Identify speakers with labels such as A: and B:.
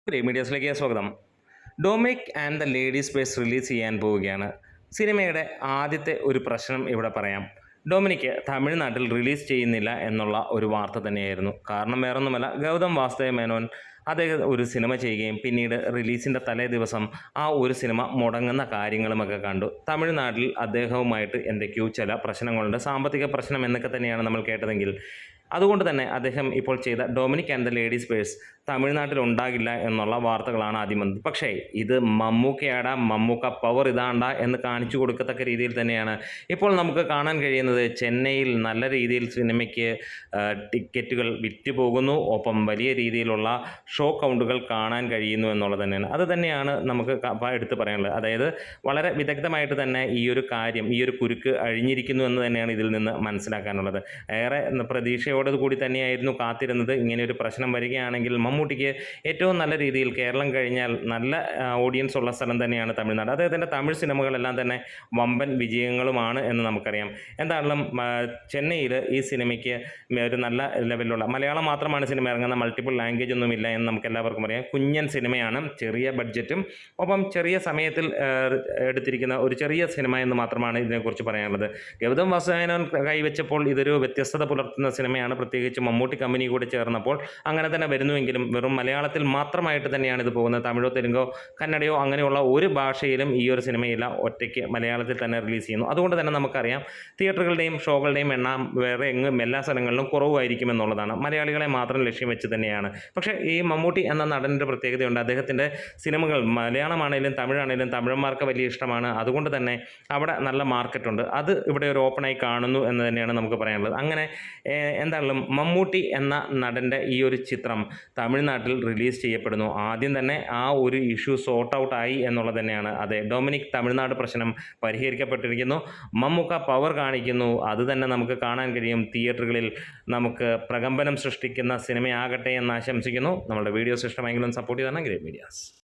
A: മീഡിയാസിലേക്ക് സ്വാഗതം. Dominic and the ladies purse release ചെയ്യാൻ പോവുകയാണ്. സിനിമയുടെ ആദ്യത്തെ ഒരു പ്രശ്നം ഇവിടെ പറയാം. ഡൊമിനിക് തമിഴ്നാട്ടിൽ റിലീസ് ചെയ്യുന്നില്ല എന്നുള്ള ഒരു വാർത്ത തന്നെയായിരുന്നു. കാരണം വേറൊന്നുമല്ല, ഗൗതം വാസുദേവ മേനോൻ അദ്ദേഹം ഒരു സിനിമ ചെയ്യുകയും പിന്നീട് റിലീസിൻ്റെ തലേ ദിവസം ആ ഒരു സിനിമ മുടങ്ങുന്ന കാര്യങ്ങളുമൊക്കെ കണ്ടു. തമിഴ്നാട്ടിൽ അദ്ദേഹവുമായിട്ട് എന്തൊക്കെയോ ചില പ്രശ്നങ്ങളുണ്ട്, സാമ്പത്തിക പ്രശ്നം എന്നൊക്കെ തന്നെയാണ് നമ്മൾ കേട്ടതെങ്കിൽ അതുകൊണ്ട് തന്നെ അദ്ദേഹം ഇപ്പോൾ ചെയ്ത Dominic and the ladies purse തമിഴ്നാട്ടിൽ ഉണ്ടാകില്ല എന്നുള്ള വാർത്തകളാണ് ആദ്യം വന്നത്. പക്ഷേ ഇത് മമ്മൂക്കയാടാ, മമ്മൂക്ക പവർ ഇതാണ്ട എന്ന് കാണിച്ചു കൊടുക്കത്തക്ക രീതിയിൽ തന്നെയാണ് ഇപ്പോൾ നമുക്ക് കാണാൻ കഴിയുന്നത്. ചെന്നൈയിൽ നല്ല രീതിയിൽ സിനിമയ്ക്ക് ടിക്കറ്റുകൾ വിറ്റ് പോകുന്നു, ഒപ്പം വലിയ രീതിയിലുള്ള ഷോ കൗണ്ടുകൾ കാണാൻ കഴിയുന്നു എന്നുള്ളത് തന്നെയാണ്. അത് തന്നെയാണ് നമുക്ക് എടുത്ത് പറയാനുള്ളത്. അതായത് വളരെ വിദഗ്ധമായിട്ട് തന്നെ ഈ ഒരു കാര്യം, ഈ ഒരു കുരുക്ക് അഴിഞ്ഞിരിക്കുന്നു എന്ന് തന്നെയാണ് ഇതിൽ നിന്ന് മനസ്സിലാക്കാനുള്ളത്. ഏറെ പ്രതീക്ഷയോട് കൂടി തന്നെയായിരുന്നു കാത്തിരുന്നത്. ഇങ്ങനെ ഒരു പ്രശ്നം വരികയാണെങ്കിൽ മമ്മൂട്ടിക്ക് ഏറ്റവും നല്ല രീതിയിൽ, കേരളം കഴിഞ്ഞാൽ നല്ല ഓഡിയൻസ് ഉള്ള സ്ഥലം തന്നെയാണ് തമിഴ്നാട്. അദ്ദേഹത്തിൻ്റെ തമിഴ് സിനിമകളെല്ലാം തന്നെ വമ്പൻ വിജയങ്ങളുമാണ് എന്ന് നമുക്കറിയാം. എന്തായാലും ചെന്നൈയിൽ ഈ സിനിമയ്ക്ക് ഒരു നല്ല ലെവലിലുള്ള, മലയാളം മാത്രമാണ് സിനിമ ഇറങ്ങുന്ന, മൾട്ടിപ്പിൾ ലാംഗ്വേജ് ഒന്നുമില്ല എന്ന് നമുക്ക് എല്ലാവർക്കും അറിയാം. കുഞ്ഞൻ സിനിമയാണ്, ചെറിയ ബഡ്ജറ്റും ഒപ്പം ചെറിയ സമയത്തിൽ എടുത്തിരിക്കുന്ന ഒരു ചെറിയ സിനിമ എന്ന് മാത്രമാണ് ഇതിനെക്കുറിച്ച് പറയാനുള്ളത്. ഗൗതം വാസുദേവൻ കൈവച്ചപ്പോൾ ഇതൊരു വ്യത്യസ്തത പുലർത്തുന്ന സിനിമയാണ്. പ്രത്യേകിച്ച് മമ്മൂട്ടി കമ്പനി കൂടി ചേർന്നപ്പോൾ അങ്ങനെ തന്നെ വരുന്നുവെങ്കിലും വെറും മലയാളത്തിൽ മാത്രമായിട്ട് തന്നെയാണ് ഇത് പോകുന്നത്. തമിഴോ തെലുങ്കോ കന്നഡയോ അങ്ങനെയുള്ള ഒരു ഭാഷയിലും ഈ ഒരു സിനിമയില്ല, ഒറ്റയ്ക്ക് മലയാളത്തിൽ തന്നെ റിലീസ് ചെയ്യുന്നു. അതുകൊണ്ട് തന്നെ നമുക്കറിയാം തിയേറ്ററുകളുടെയും ഷോകളുടെയും എണ്ണം വേറെ എങ്ങും എല്ലാ സ്ഥലങ്ങളിലും കുറവായിരിക്കും എന്നുള്ളതാണ്. മലയാളികളെ മാത്രം ലക്ഷ്യം വെച്ച് തന്നെയാണ്. പക്ഷേ ഈ മമ്മൂട്ടി എന്ന നടൻ്റെ പ്രത്യേകതയുണ്ട്. അദ്ദേഹത്തിൻ്റെ സിനിമകൾ മലയാളമാണെങ്കിലും തമിഴാണെങ്കിലും തമിഴന്മാർക്ക് വലിയ ഇഷ്ടമാണ്. അതുകൊണ്ട് തന്നെ അവിടെ നല്ല മാർക്കറ്റുണ്ട്. അത് ഇവിടെ ഒരു ഓപ്പണായി കാണുന്നു എന്ന് തന്നെയാണ് നമുക്ക് പറയാനുള്ളത്. അങ്ങനെ എന്തായാലും മമ്മൂട്ടി എന്ന നടൻ്റെ ഈ ഒരു ചിത്രം തമിഴ്നാട്ടിൽ റിലീസ് ചെയ്യപ്പെടുന്നു. ആദ്യം തന്നെ ആ ഒരു ഇഷ്യൂ സോർട്ട് ഔട്ട് ആയി എന്നുള്ളത് തന്നെയാണ്. അതെ, ഡൊമിനിക് തമിഴ്നാട് പ്രശ്നം പരിഹരിക്കപ്പെട്ടിരിക്കുന്നു. മമ്മൂക്ക പവർ കാണിക്കുന്നു. അത് തന്നെ നമുക്ക് കാണാൻ കഴിയും. തിയേറ്ററുകളിൽ നമുക്ക് പ്രകമ്പനം സൃഷ്ടിക്കുന്ന സിനിമയാകട്ടെ എന്ന് ആശംസിക്കുന്നു. നമ്മുടെ വീഡിയോസ് ഇഷ്ടമെങ്കിലും സപ്പോർട്ട് ചെയ്യണം. Great medias.